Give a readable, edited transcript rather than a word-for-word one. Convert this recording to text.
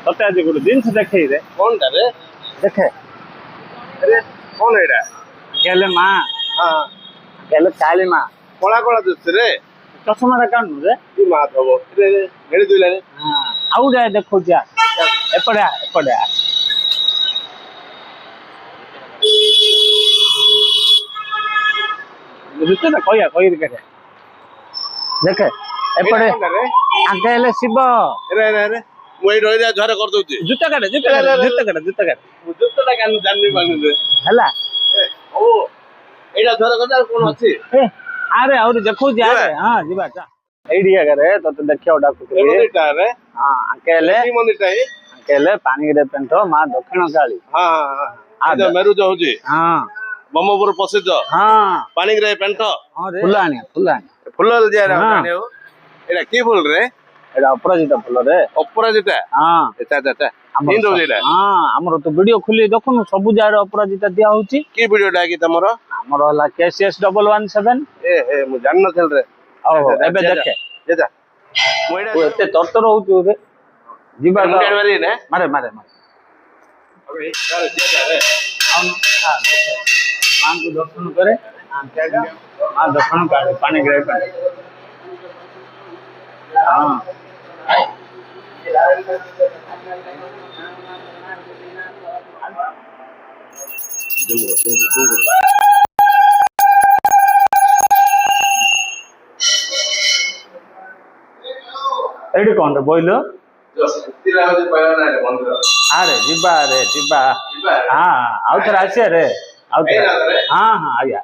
तते आज गोटे जिनस देखे रे कौन टा रे देखे अरे कौन एडा केले माँ हाँ केले काली माँ कला कला दिसते रे चश्मा काढनु रे की मात हबो रे हेडी दुइला रे हाँ आउ रे देखो जा एपड़े एपड़े रुचे ना कोई देखे देखे एपड़े रे आगे ले शिव रे रे रे मुई रही जा झरे कर दउती जूता काढे जूता काढे जूता काढे जूता काढे जुत्ता टा कान जाननी पानी रे हला ओ एडा झरे कर कोन अछि ए अरे और देखो जा रे हां जीवा जा एडिया करे तो देखियो डाकू मंदिर टा रे हां अकेले की मंदिर टा है अकेले पानी रे पेंटो मां दक्षिण काली हां हां हां आ मेरु जो होजी हां बम्मपुर प्रसिद्ध हां पानी रे पेंटो हां रे फुलानी फुलल जे रे एडा की फूल रे एडा अपराजिता फुल रे अपराजिता हां एता एता तीन रोज एडा हां हमरो तो वीडियो खुली देखनु सब जाय अपराजिता दिया होची की वीडियो डा की तमरो हमरो हला केसीएस 117 ए मु जान न चल रे ओ एबे देखे जा मोइडा ओ एते तरतर होउछु रे जीवा मुंडेड मारी ने मारे मारे मारे अबे यार जा रे हम हां देखे मां को दर्शन करे हां क्या मां दर्शन करे पानी ग्रह करे हां एडी कोन रे बोइलो तिरा होजे पहिला ना रे मंदिर अरे जीवा हां आउ थरा आसे रे आउ हां हां आया